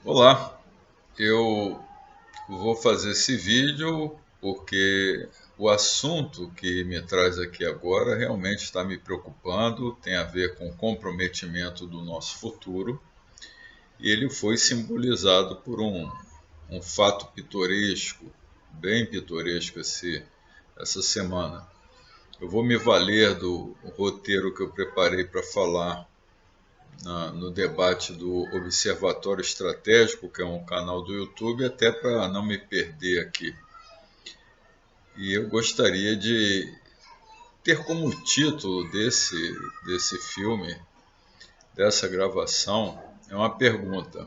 Olá, eu vou fazer esse vídeo porque o assunto que me traz aqui agora realmente está me preocupando, tem a ver com o comprometimento do nosso futuro e ele foi simbolizado por um fato pitoresco, bem pitoresco essa semana. Eu vou me valer do roteiro que eu preparei para falar no debate do Observatório Estratégico, que é um canal do YouTube, até para não me perder aqui. E eu gostaria de ter como título desse filme, dessa gravação, é uma pergunta: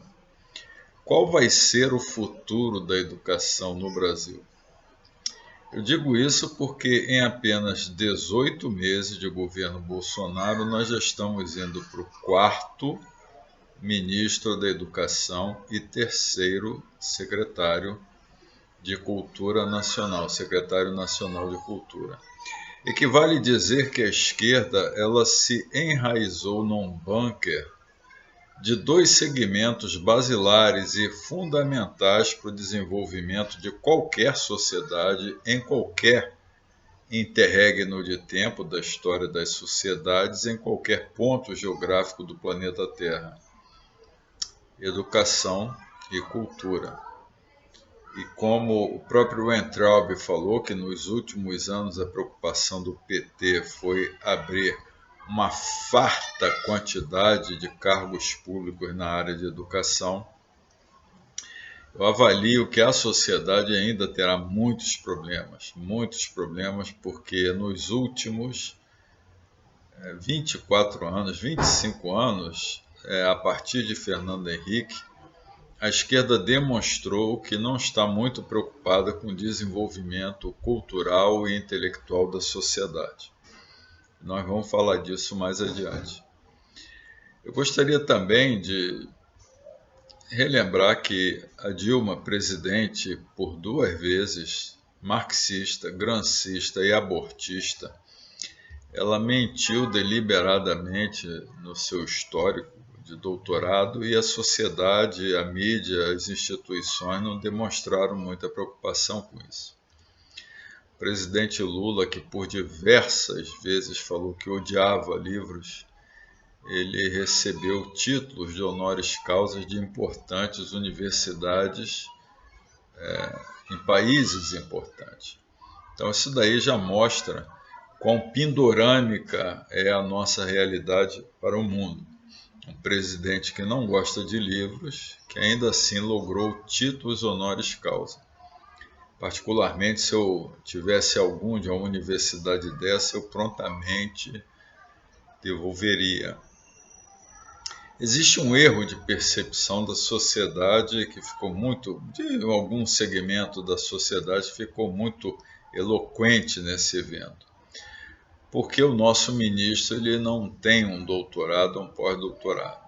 qual vai ser o futuro da educação no Brasil? Eu digo isso porque em apenas 18 meses de governo Bolsonaro, nós já estamos indo para o quarto ministro da Educação e terceiro secretário de Cultura Nacional, secretário nacional de Cultura. Equivale dizer que a esquerda ela se enraizou num bunker de dois segmentos basilares e fundamentais para o desenvolvimento de qualquer sociedade em qualquer interregno de tempo da história das sociedades em qualquer ponto geográfico do planeta Terra: educação e cultura. E como o próprio Weintraub falou, que nos últimos anos a preocupação do PT foi abrir uma farta quantidade de cargos públicos na área de educação, eu avalio que a sociedade ainda terá muitos problemas, porque nos últimos 24 anos, 25 anos, a partir de Fernando Henrique, a esquerda demonstrou que não está muito preocupada com o desenvolvimento cultural e intelectual da sociedade. Nós vamos falar disso mais adiante. Eu gostaria também de relembrar que a Dilma, presidente por duas vezes, marxista, grancista e abortista, ela mentiu deliberadamente no seu histórico de doutorado e a sociedade, a mídia, as instituições não demonstraram muita preocupação com isso. O presidente Lula, que por diversas vezes falou que odiava livros, ele recebeu títulos de honoris causa de importantes universidades em países importantes. Então isso daí já mostra quão pindorâmica é a nossa realidade para o mundo. Um presidente que não gosta de livros, que ainda assim logrou títulos honoris causa. Particularmente, se eu tivesse algum de uma universidade dessa, eu prontamente devolveria. Existe um erro de percepção da sociedade que ficou muito, de algum segmento da sociedade ficou muito eloquente nesse evento. Porque o nosso ministro ele não tem um doutorado, um pós-doutorado.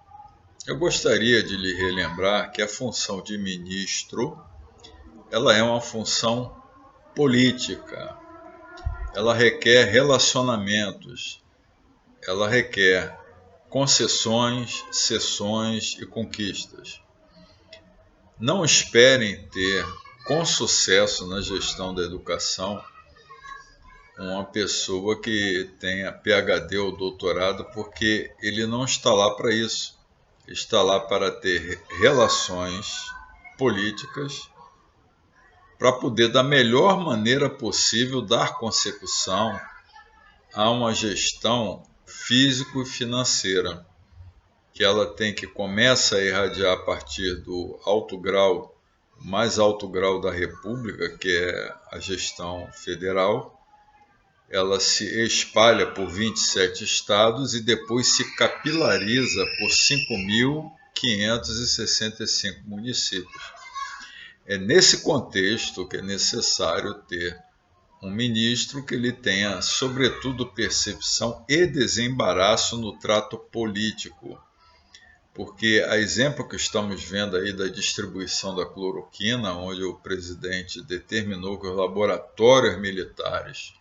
Eu gostaria de lhe relembrar que a função de ministro ela é uma função política, ela requer relacionamentos, ela requer concessões, cessões e conquistas. Não esperem ter com sucesso na gestão da educação uma pessoa que tenha PhD ou doutorado, porque ele não está lá para isso. Está lá para ter relações políticas, para poder, da melhor maneira possível, dar consecução a uma gestão físico-financeira, que ela tem que começa a irradiar a partir do alto grau, mais alto grau da República, que é a gestão federal. Ela se espalha por 27 estados e depois se capilariza por 5.565 municípios. É nesse contexto que é necessário ter um ministro que ele tenha, sobretudo, percepção e desembaraço no trato político. Porque a exemplo que estamos vendo aí da distribuição da cloroquina, onde o presidente determinou que os laboratórios militares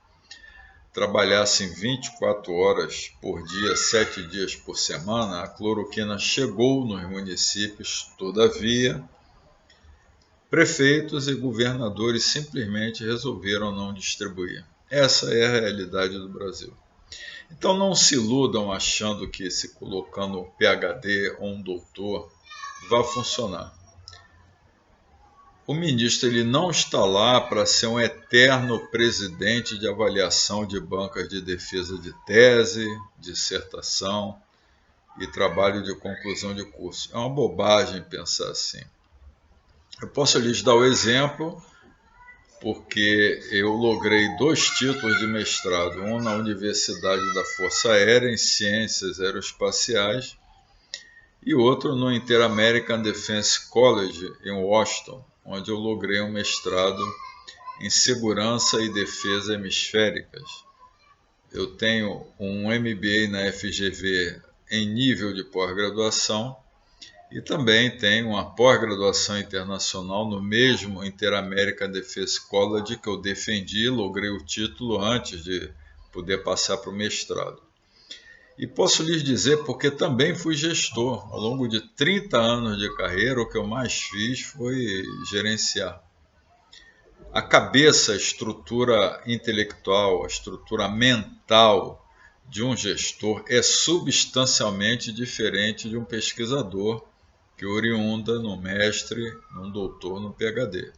trabalhassem 24 horas por dia, 7 dias por semana, a cloroquina chegou nos municípios. Todavia, prefeitos e governadores simplesmente resolveram não distribuir. Essa é a realidade do Brasil. Então não se iludam achando que se colocando um PhD ou um doutor vai funcionar. O ministro ele não está lá para ser um eterno presidente de avaliação de bancas de defesa de tese, dissertação e trabalho de conclusão de curso. É uma bobagem pensar assim. Eu posso lhes dar o exemplo porque eu logrei 2 títulos de mestrado, um na Universidade da Força Aérea em Ciências Aeroespaciais e outro no Inter-American Defense College em Washington, onde eu logrei um mestrado em Segurança e Defesa Hemisféricas. Eu tenho um MBA na FGV em nível de pós-graduação e também tenho uma pós-graduação internacional no mesmo Inter-American Defense College que eu defendi e logrei o título antes de poder passar para o mestrado. E posso lhes dizer porque também fui gestor. Ao longo de 30 anos de carreira, o que eu mais fiz foi gerenciar. A cabeça, a estrutura intelectual, a estrutura mental de um gestor é substancialmente diferente de um pesquisador que oriunda no mestre, no doutor, no PhD.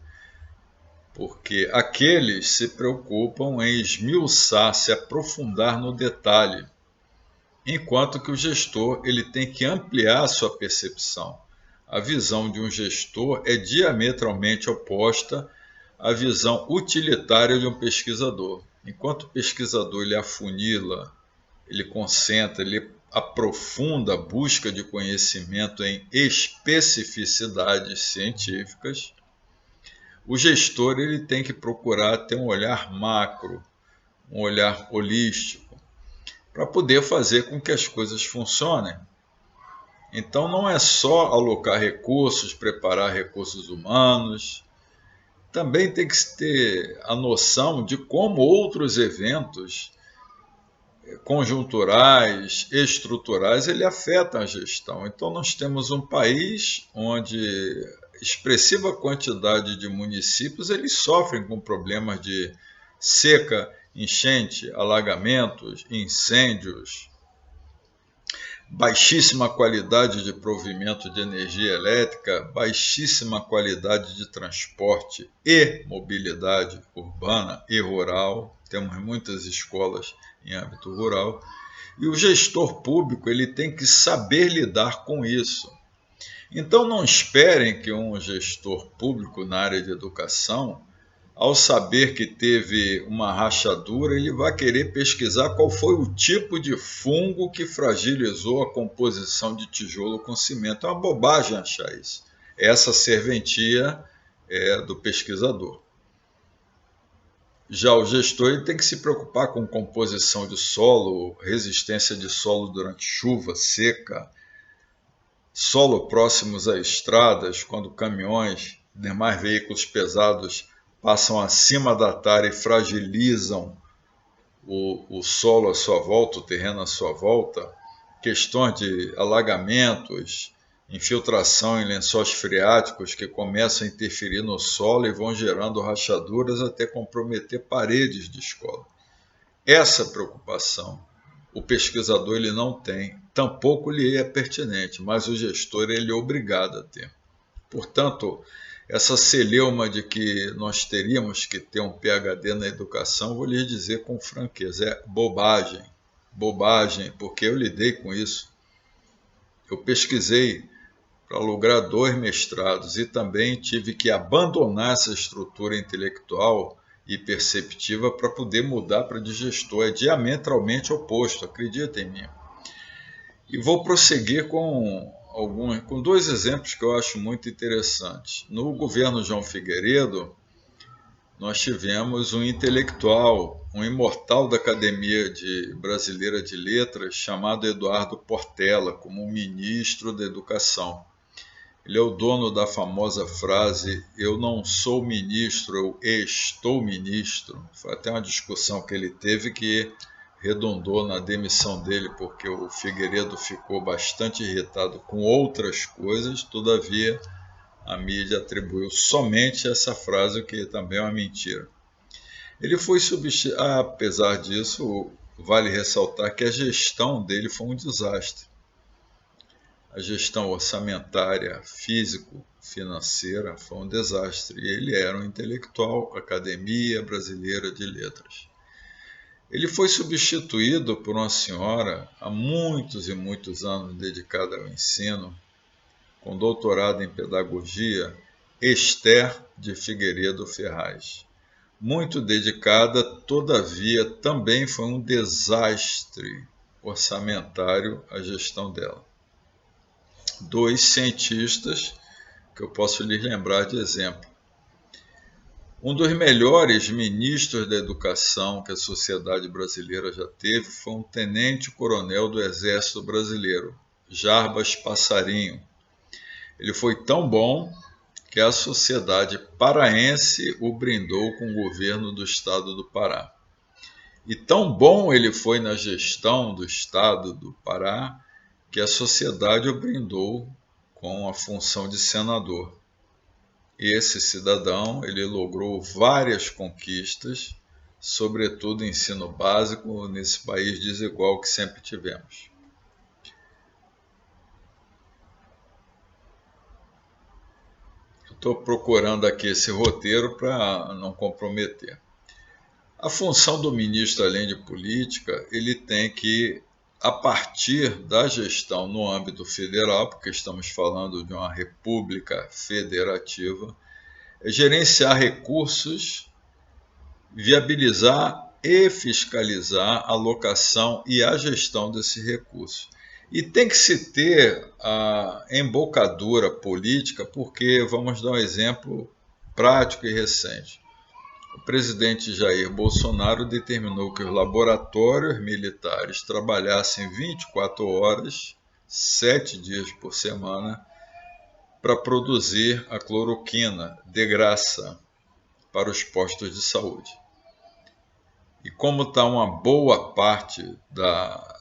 Porque aqueles se preocupam em esmiuçar, se aprofundar no detalhe, enquanto que o gestor ele tem que ampliar a sua percepção. A visão de um gestor é diametralmente oposta à visão utilitária de um pesquisador. Enquanto o pesquisador ele afunila, ele concentra, ele aprofunda a busca de conhecimento em especificidades científicas, o gestor ele tem que procurar ter um olhar macro, um olhar holístico, para poder fazer com que as coisas funcionem. Então não é só alocar recursos, preparar recursos humanos, também tem que ter a noção de como outros eventos conjunturais, estruturais, ele afetam a gestão. Então nós temos um país onde expressiva quantidade de municípios eles sofrem com problemas de seca, enchente, alagamentos, incêndios, baixíssima qualidade de provimento de energia elétrica, baixíssima qualidade de transporte e mobilidade urbana e rural. Temos muitas escolas em âmbito rural. E o gestor público ele tem que saber lidar com isso. Então não esperem que um gestor público na área de educação, ao saber que teve uma rachadura, ele vai querer pesquisar qual foi o tipo de fungo que fragilizou a composição de tijolo com cimento. É uma bobagem achar isso. Essa serventia é do pesquisador. Já o gestor ele tem que se preocupar com composição de solo, resistência de solo durante chuva, seca, solo próximos a estradas, quando caminhões e demais veículos pesados passam acima da tara e fragilizam o solo à sua volta, o terreno à sua volta, questões de alagamentos, infiltração em lençóis freáticos que começam a interferir no solo e vão gerando rachaduras até comprometer paredes de escola. Essa preocupação o pesquisador ele não tem, tampouco lhe é pertinente, mas o gestor ele é obrigado a ter. Portanto, essa celeuma de que nós teríamos que ter um PhD na educação, vou lhe dizer com franqueza, é bobagem. Bobagem, porque eu lidei com isso. Eu pesquisei para lograr 2 mestrados e também tive que abandonar essa estrutura intelectual e perceptiva para poder mudar para de gestor. É diametralmente oposto, acredita em mim. E vou prosseguir com 2 exemplos que eu acho muito interessantes. No governo João Figueiredo, nós tivemos um intelectual, um imortal da Academia Brasileira de Letras, chamado Eduardo Portela, como ministro da Educação. Ele é o dono da famosa frase: eu não sou ministro, eu estou ministro. Foi até uma discussão que ele teve que redundou na demissão dele, porque o Figueiredo ficou bastante irritado com outras coisas, todavia a mídia atribuiu somente essa frase, o que também é uma mentira. Ele foi substituído, apesar disso, vale ressaltar que a gestão dele foi um desastre. A gestão orçamentária, físico-financeira foi um desastre. E ele era um intelectual, Academia Brasileira de Letras. Ele foi substituído por uma senhora há muitos e muitos anos dedicada ao ensino, com doutorado em pedagogia, Esther de Figueiredo Ferraz. Muito dedicada, todavia também foi um desastre orçamentário a gestão dela. 2 cientistas que eu posso lhes lembrar de exemplo. Um dos melhores ministros da educação que a sociedade brasileira já teve foi um tenente-coronel do Exército Brasileiro, Jarbas Passarinho. Ele foi tão bom que a sociedade paraense o brindou com o governo do estado do Pará. E tão bom ele foi na gestão do estado do Pará que a sociedade o brindou com a função de senador. E esse cidadão, ele logrou várias conquistas, sobretudo ensino básico, nesse país desigual que sempre tivemos. Estou procurando aqui esse roteiro para não comprometer. A função do ministro, além de política, ele tem que, a partir da gestão no âmbito federal, porque estamos falando de uma república federativa, é gerenciar recursos, viabilizar e fiscalizar a alocação e a gestão desse recurso. E tem que se ter a embocadura política, porque vamos dar um exemplo prático e recente. O presidente Jair Bolsonaro determinou que os laboratórios militares trabalhassem 24 horas, 7 dias por semana, para produzir a cloroquina de graça para os postos de saúde. E como está uma boa parte da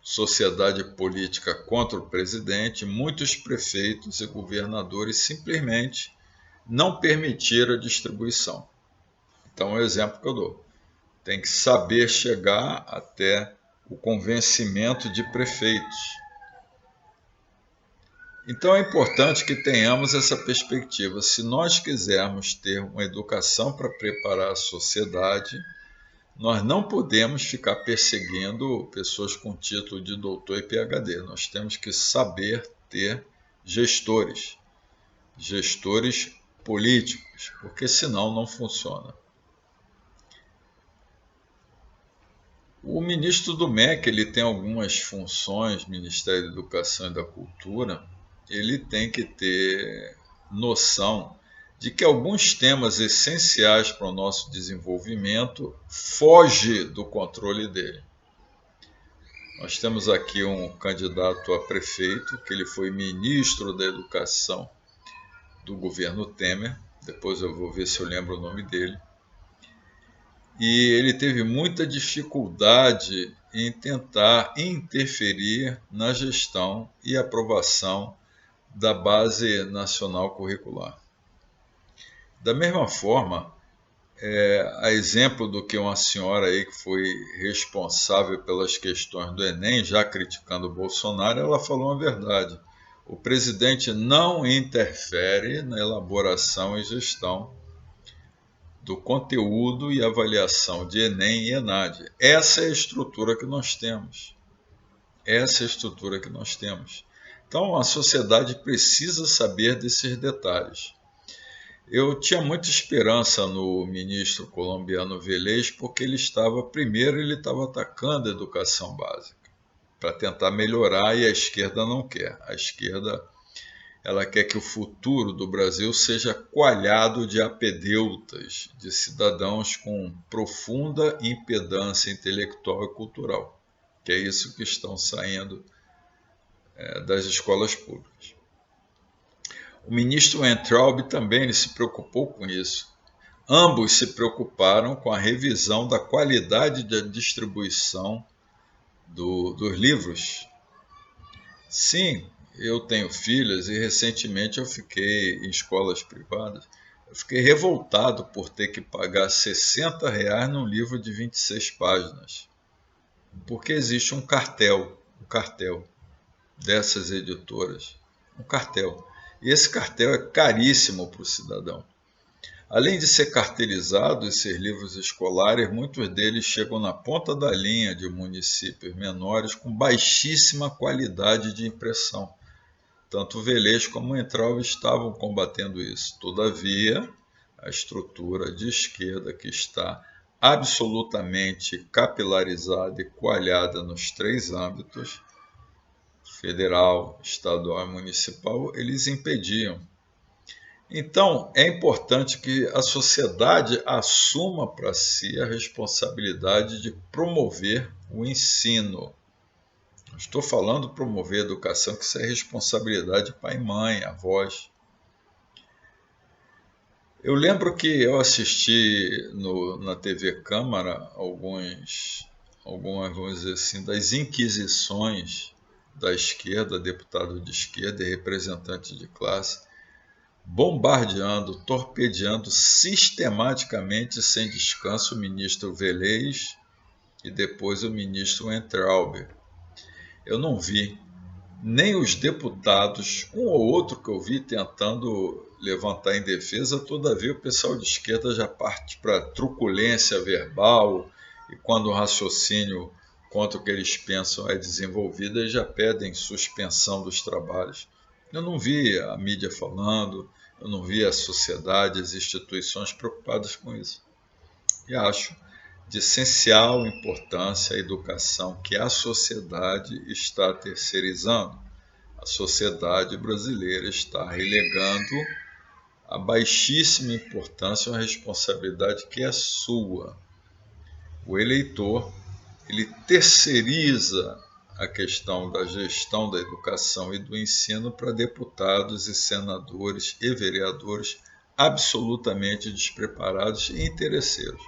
sociedade política contra o presidente, muitos prefeitos e governadores simplesmente não permitiram a distribuição. Então, é o exemplo que eu dou. Tem que saber chegar até o convencimento de prefeitos. Então, é importante que tenhamos essa perspectiva. Se nós quisermos ter uma educação para preparar a sociedade, nós não podemos ficar perseguindo pessoas com título de doutor e PhD. Nós temos que saber ter gestores políticos, porque senão não funciona. O ministro do MEC, ele tem algumas funções, Ministério da Educação e da Cultura, ele tem que ter noção de que alguns temas essenciais para o nosso desenvolvimento fogem do controle dele. Nós temos aqui um candidato a prefeito, que ele foi ministro da Educação do governo Temer, depois eu vou ver se eu lembro o nome dele, e ele teve muita dificuldade em tentar interferir na gestão e aprovação da Base Nacional Curricular. Da mesma forma, a exemplo do que uma senhora aí que foi responsável pelas questões do Enem, já criticando o Bolsonaro, ela falou a verdade. O presidente não interfere na elaboração e gestão do conteúdo e avaliação de Enem e ENAD. Essa é a estrutura que nós temos. Então, a sociedade precisa saber desses detalhes. Eu tinha muita esperança no ministro colombiano Vélez, porque ele estava atacando a educação básica, para tentar melhorar, e a esquerda não quer. A esquerda, ela quer que o futuro do Brasil seja coalhado de apedeutas, de cidadãos com profunda impedância intelectual e cultural, que é isso que estão saindo das escolas públicas. O ministro Weintraub também ele se preocupou com isso. Ambos se preocuparam com a revisão da qualidade da distribuição dos livros. Sim, eu tenho filhas e recentemente eu fiquei em escolas privadas. Eu fiquei revoltado por ter que pagar R$ 60 num livro de 26 páginas. Porque existe um cartel dessas editoras. Um cartel. E esse cartel é caríssimo para o cidadão. Além de ser cartelizado e ser livros escolares, muitos deles chegam na ponta da linha de municípios menores com baixíssima qualidade de impressão. Tanto o Velez como o Weintraub estavam combatendo isso. Todavia, a estrutura de esquerda que está absolutamente capilarizada e coalhada nos três âmbitos, federal, estadual e municipal, eles impediam. Então, é importante que a sociedade assuma para si a responsabilidade de promover o ensino. Estou falando promover a educação, que isso é responsabilidade de pai e mãe, avós. Eu lembro que eu assisti na TV Câmara algumas, vamos dizer assim, das inquisições da esquerda, deputado de esquerda e representante de classe, bombardeando, torpedeando sistematicamente, sem descanso, o ministro Velez e depois o ministro Weintraub. Eu não vi nem os deputados, um ou outro que eu vi tentando levantar em defesa, todavia o pessoal de esquerda já parte para truculência verbal, e quando o raciocínio contra o que eles pensam é desenvolvido, eles já pedem suspensão dos trabalhos. Eu não vi a mídia falando, eu não vi a sociedade, as instituições preocupadas com isso. E acho de essencial importância a educação que a sociedade está terceirizando. A sociedade brasileira está relegando a baixíssima importância uma responsabilidade que é sua. O eleitor, ele terceiriza a questão da gestão da educação e do ensino para deputados e senadores e vereadores absolutamente despreparados e interesseiros.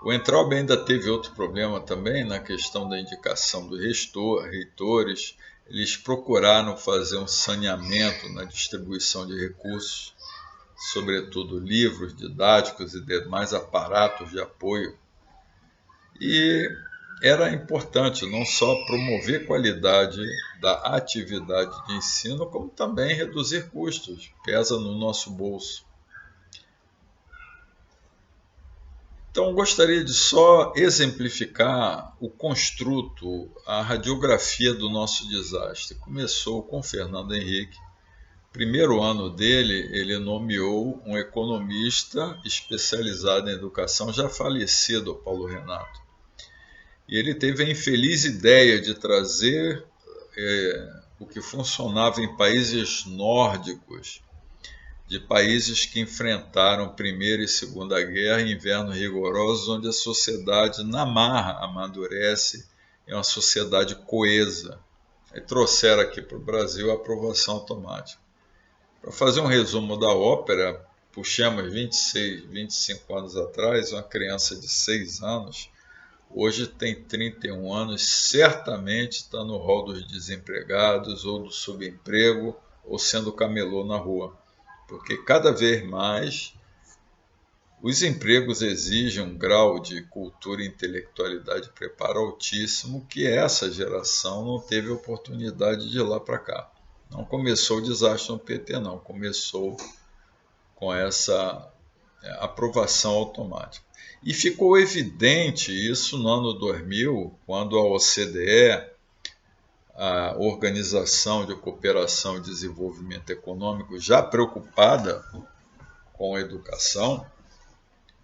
O Weintraub ainda teve outro problema também na questão da indicação dos reitores. Eles procuraram fazer um saneamento na distribuição de recursos, sobretudo livros didáticos e demais aparatos de apoio. E era importante não só promover qualidade da atividade de ensino, como também reduzir custos, pesa no nosso bolso. Então, gostaria de só exemplificar o construto, a radiografia do nosso desastre. Começou com Fernando Henrique. Primeiro ano dele, ele nomeou um economista especializado em educação, já falecido, Paulo Renato. E ele teve a infeliz ideia de trazer o que funcionava em países nórdicos, de países que enfrentaram Primeira e Segunda Guerra, invernos rigorosos, onde a sociedade na marra amadurece, é uma sociedade coesa. Aí trouxeram aqui para o Brasil a aprovação automática. Para fazer um resumo da ópera, puxamos 26, 25 anos atrás, uma criança de 6 anos, hoje tem 31 anos, certamente está no rol dos desempregados ou do subemprego ou sendo camelô na rua. Porque cada vez mais os empregos exigem um grau de cultura, intelectualidade e preparo altíssimo que essa geração não teve oportunidade de ir lá para cá. Não começou o desastre no PT, não. Começou com essa aprovação automática. E ficou evidente isso no ano 2000, quando a OCDE, a Organização de Cooperação e Desenvolvimento Econômico, já preocupada com a educação,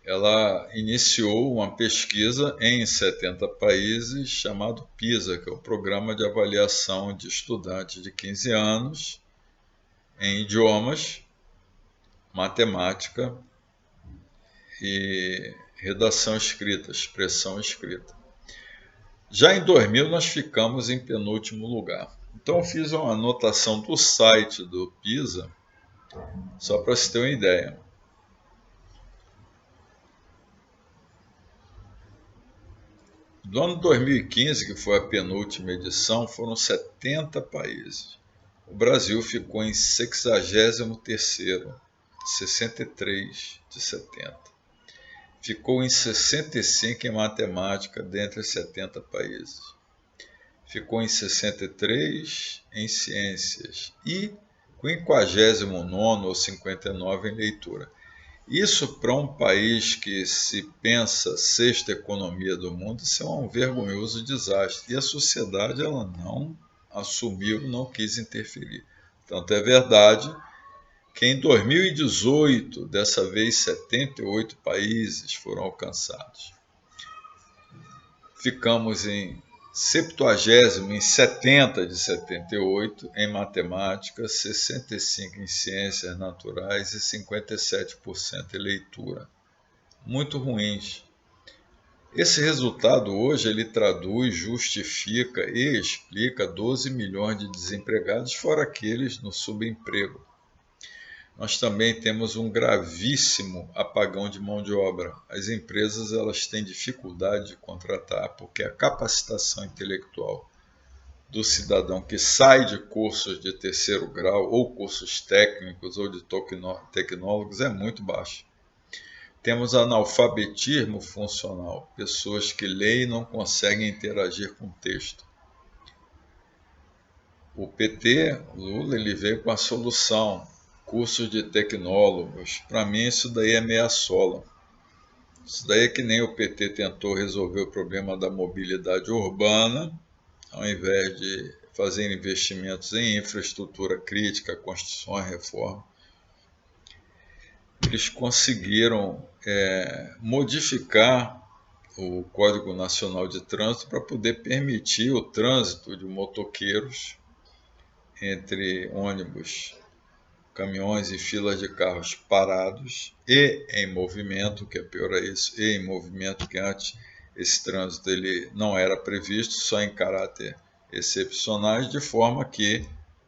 ela iniciou uma pesquisa em 70 países chamado PISA, que é o Programa de Avaliação de Estudantes de 15 anos em idiomas, matemática e redação escrita, expressão escrita. Já em 2000 nós ficamos em penúltimo lugar. Então eu fiz uma anotação do site do PISA, só para você ter uma ideia. Do ano 2015, que foi a penúltima edição, foram 70 países. O Brasil ficou em 63º, 63 de 70. Ficou em 65 em matemática, dentre 70 países. Ficou em 63 em ciências e 59º ou 59 em leitura. Isso para um país que se pensa sexta economia do mundo, isso é um vergonhoso desastre. E a sociedade ela não assumiu, não quis interferir. Tanto é verdade que em 2018, dessa vez 78 países foram alcançados. Ficamos em 70º em 70 de 78 em matemática, 65 em ciências naturais e 57% em leitura. Muito ruins. Esse resultado hoje ele traduz, justifica e explica 12 milhões de desempregados, fora aqueles no subemprego. Nós também temos um gravíssimo apagão de mão de obra. As empresas elas têm dificuldade de contratar porque a capacitação intelectual do cidadão que sai de cursos de terceiro grau ou cursos técnicos ou de tecnólogos é muito baixa. Temos analfabetismo funcional, pessoas que leem e não conseguem interagir com o texto. O PT, Lula, ele veio com a solução, cursos de tecnólogos. Para mim isso daí é meia sola. Isso daí é que nem o PT tentou resolver o problema da mobilidade urbana, ao invés de fazer investimentos em infraestrutura crítica, construções, reforma. Eles conseguiram modificar o Código Nacional de Trânsito para poder permitir o trânsito de motoqueiros entre ônibus, caminhões e filas de carros parados e em movimento, que é pior a isso, e em movimento, que antes esse trânsito ele não era previsto, só em caráter excepcionais, de forma que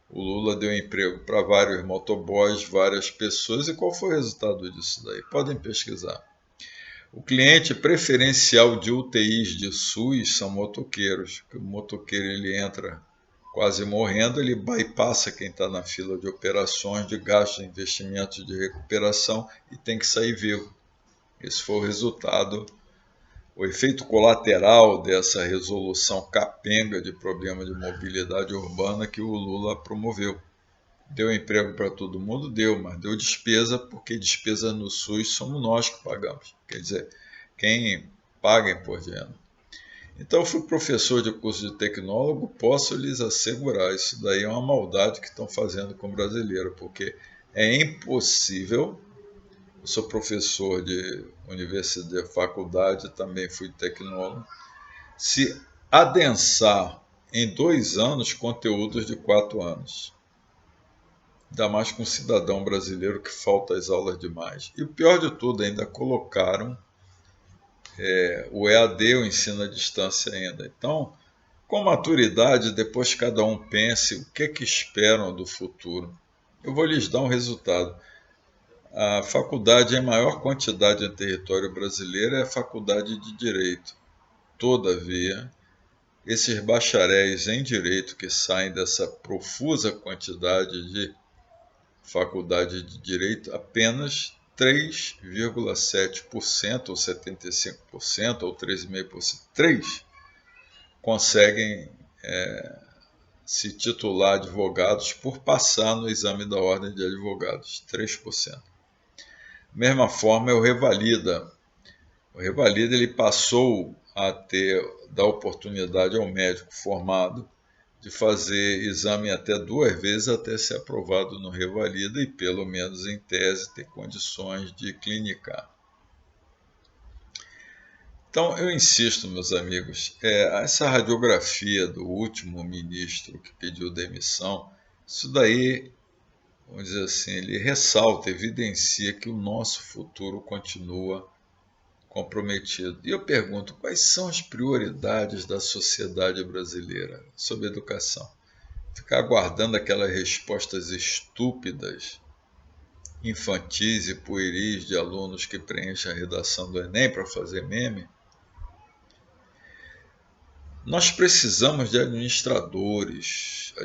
o Lula deu emprego para vários motoboys, várias pessoas. E qual foi o resultado disso daí? Podem pesquisar. O cliente preferencial de UTIs de SUS são motoqueiros. O motoqueiro ele entra quase morrendo, ele bypassa quem está na fila de operações, de gastos, investimentos de recuperação e tem que sair vivo. Esse foi o resultado, o efeito colateral dessa resolução capenga de problema de mobilidade urbana que o Lula promoveu. Deu emprego para todo mundo? Deu, mas deu despesa, porque despesa no SUS somos nós que pagamos. Quer dizer, quem paga imposto de renda. Então, eu fui professor de curso de tecnólogo, posso lhes assegurar, isso daí é uma maldade que estão fazendo com o brasileiro, porque é impossível. Eu sou professor de universidade, de faculdade, também fui tecnólogo, se adensar em 2 anos conteúdos de 4 anos. Ainda mais com um cidadão brasileiro que falta às aulas demais. E o pior de tudo, ainda colocaram o EAD, o ensino à distância ainda. Então, com maturidade, depois cada um pense o que é que esperam do futuro. Eu vou lhes dar um resultado. A faculdade em maior quantidade no território brasileiro é a faculdade de Direito. Todavia, esses bacharéis em Direito que saem dessa profusa quantidade de faculdade de Direito, apenas 3,7% ou 75% ou 3,5%, 3% conseguem se titular advogados por passar no exame da ordem de advogados, 3%. Mesma forma é o Revalida. O Revalida ele passou a dar oportunidade ao médico formado de fazer exame até 2 vezes até ser aprovado no Revalida e, pelo menos em tese, ter condições de clinicar. Então, eu insisto, meus amigos, essa radiografia do último ministro que pediu demissão, isso daí, vamos dizer assim, ele ressalta, evidencia que o nosso futuro continua comprometido. E eu pergunto, quais são as prioridades da sociedade brasileira sobre educação? ficar aguardando aquelas respostas estúpidas, infantis e pueris de alunos que preenchem a redação do Enem para fazer meme. Nós precisamos de administradores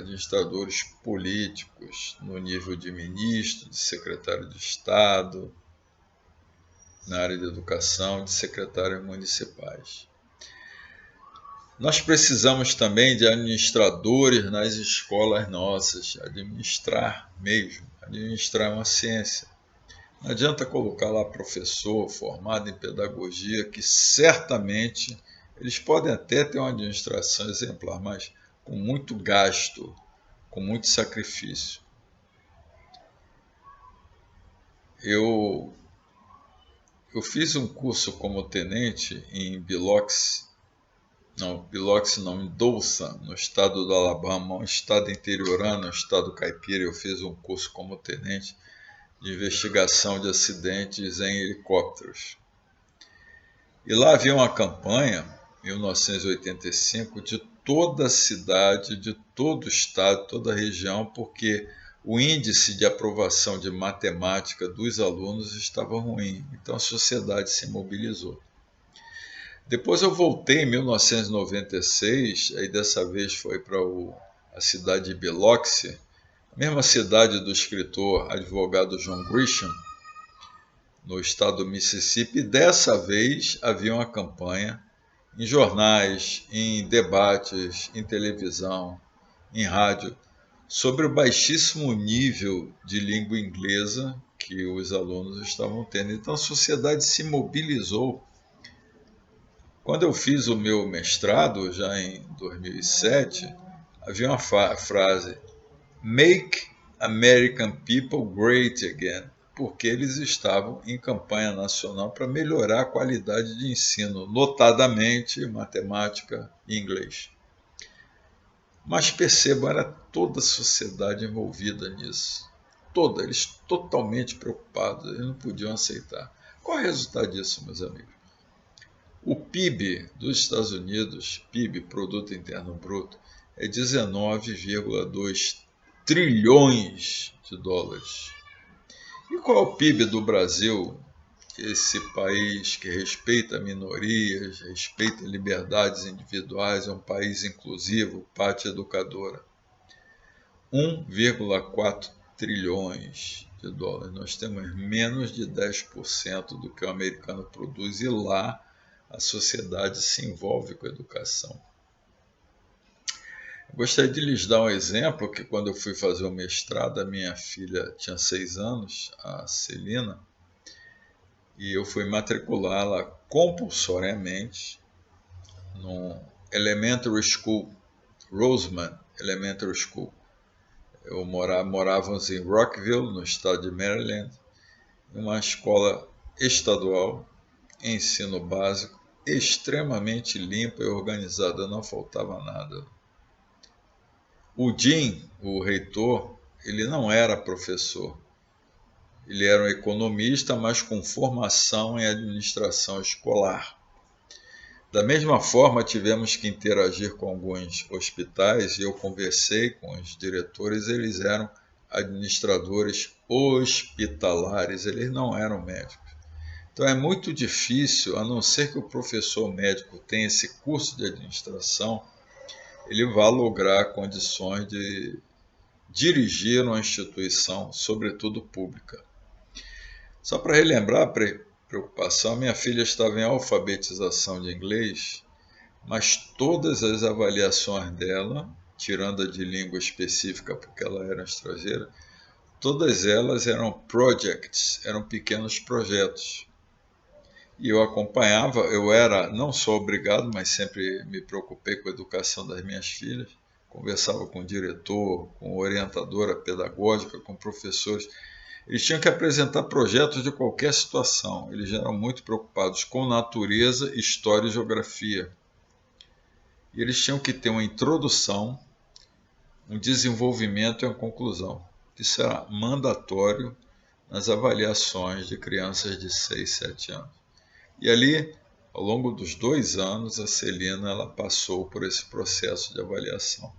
políticos, no nível de ministro, de secretário de Estado, na área de educação, de secretários municipais. Nós precisamos também de administradores nas escolas nossas, administrar mesmo, administrar uma ciência. Não adianta colocar lá professor formado em pedagogia, que certamente eles podem até ter uma administração exemplar, mas com muito gasto, com muito sacrifício. Eu fiz um curso como tenente em Biloxi, em Dothan, no estado do Alabama, um estado interiorano, um estado caipira. Eu fiz um curso como tenente de investigação de acidentes em helicópteros. E lá havia uma campanha, em 1985, de toda a cidade, de todo o estado, toda a região, porque o índice de aprovação de matemática dos alunos estava ruim. Então a sociedade se mobilizou. Depois eu voltei em 1996, aí dessa vez foi para a cidade de Biloxi, a mesma cidade do escritor advogado John Grisham, no estado do Mississippi. E dessa vez havia uma campanha em jornais, em debates, em televisão, em rádio, sobre o baixíssimo nível de língua inglesa que os alunos estavam tendo. Então a sociedade se mobilizou. Quando eu fiz o meu mestrado, já em 2007, havia uma frase: "Make American People Great Again", porque eles estavam em campanha nacional para melhorar a qualidade de ensino, notadamente matemática e inglês. Mas percebam, era toda a sociedade envolvida nisso. Toda, eles totalmente preocupados, eles não podiam aceitar. Qual é o resultado disso, meus amigos? O PIB dos Estados Unidos, PIB, Produto Interno Bruto, é 19,2 trilhões de dólares. E qual é o PIB do Brasil, esse país que respeita minorias, respeita liberdades individuais, é um país inclusivo, pátria educadora? 1,4 trilhões de dólares. Nós temos menos de 10% do que o americano produz, e lá a sociedade se envolve com a educação. Gostaria de lhes dar um exemplo que quando eu fui fazer o mestrado, a minha filha tinha 6 anos, a Celina, e eu fui matriculá-la compulsoriamente no Elementary School, Roseman Elementary School. Morávamos em Rockville, no estado de Maryland, em uma escola estadual, ensino básico, extremamente limpa e organizada, não faltava nada. O Dean, o reitor, ele não era professor. Ele era um economista, mas com formação em administração escolar. Da mesma forma, tivemos que interagir com alguns hospitais e eu conversei com os diretores. Eles eram administradores hospitalares, eles não eram médicos. Então é muito difícil, a não ser que o professor médico tenha esse curso de administração, ele vá lograr condições de dirigir uma instituição, sobretudo pública. Só para relembrar a preocupação, minha filha estava em alfabetização de inglês, mas todas as avaliações dela, tirando a de língua específica porque ela era estrangeira, todas elas eram projects, eram pequenos projetos. E eu acompanhava, eu era não só obrigado, mas sempre me preocupei com a educação das minhas filhas, conversava com o diretor, com a orientadora pedagógica, com professores. Eles tinham que apresentar projetos de qualquer situação, eles eram muito preocupados com natureza, história e geografia. E eles tinham que ter uma introdução, um desenvolvimento e uma conclusão. Isso era mandatório nas avaliações de crianças de 6, 7 anos. E ali, ao longo dos 2 anos, a Celina ela passou por esse processo de avaliação.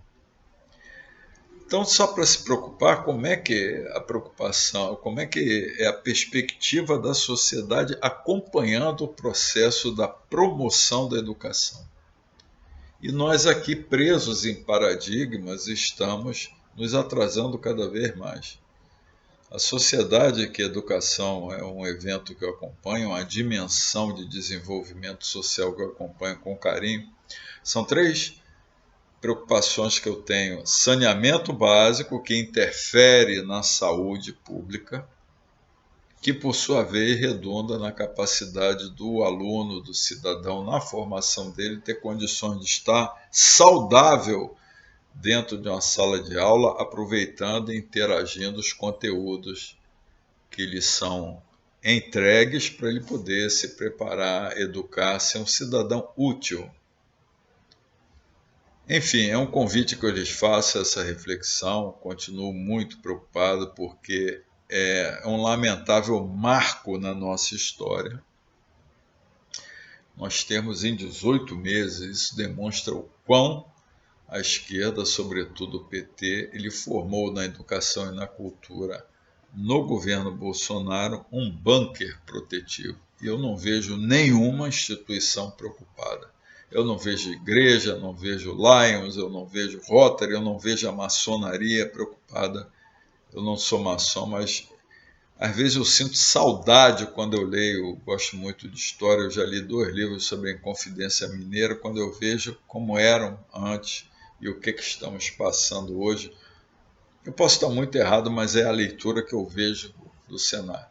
Então, só para se preocupar, como é que é a preocupação, como é que é a perspectiva da sociedade acompanhando o processo da promoção da educação? E nós aqui presos em paradigmas estamos nos atrasando cada vez mais. A sociedade, que a educação é um evento que eu acompanho, uma dimensão de desenvolvimento social que eu acompanho com carinho, são três preocupações que eu tenho: saneamento básico, que interfere na saúde pública, que por sua vez redunda na capacidade do aluno, do cidadão, na formação dele, ter condições de estar saudável dentro de uma sala de aula, aproveitando e interagindo os conteúdos que lhe são entregues para ele poder se preparar, educar, ser um cidadão útil. Enfim, é um convite que eu lhes faço, essa reflexão. Continuo muito preocupado porque é um lamentável marco na nossa história. Nós temos em 18 meses, isso demonstra o quão a esquerda, sobretudo o PT, ele formou na educação e na cultura, no governo Bolsonaro, um bunker protetivo. E eu não vejo nenhuma instituição preocupada. Eu não vejo igreja, eu não vejo Lions, eu não vejo Rotary, eu não vejo a maçonaria preocupada. Eu não sou maçom, mas às vezes eu sinto saudade quando eu leio, eu gosto muito de história, eu já li 2 livros sobre a Inconfidência Mineira, quando eu vejo como eram antes e o que estamos passando hoje. Eu posso estar muito errado, mas é a leitura que eu vejo do cenário.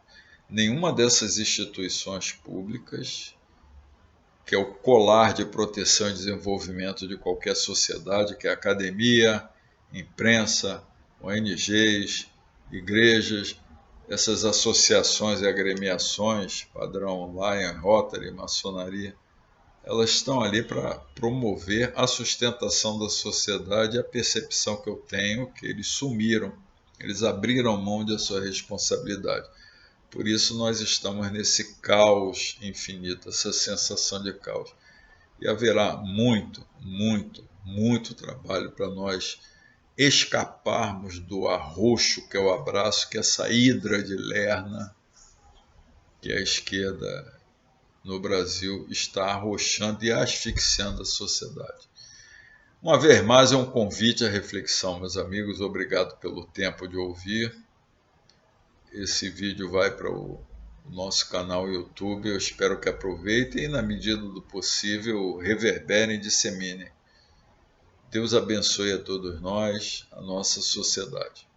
Nenhuma dessas instituições públicas, que é o colar de proteção e desenvolvimento de qualquer sociedade, que é academia, imprensa, ONGs, igrejas, essas associações e agremiações, padrão Lion, Rotary, maçonaria, elas estão ali para promover a sustentação da sociedade e a percepção que eu tenho que eles sumiram, eles abriram mão da sua responsabilidade. Por isso nós estamos nesse caos infinito, essa sensação de caos. E haverá muito, muito, muito trabalho para nós escaparmos do arroxo que é o abraço, que é essa hidra de Lerna, que a esquerda no Brasil está arrochando e asfixiando a sociedade. Uma vez mais, é um convite à reflexão, meus amigos. Obrigado pelo tempo de ouvir. Esse vídeo vai para o nosso canal YouTube. Eu espero que aproveitem e, na medida do possível, reverberem e disseminem. Deus abençoe a todos nós, a nossa sociedade.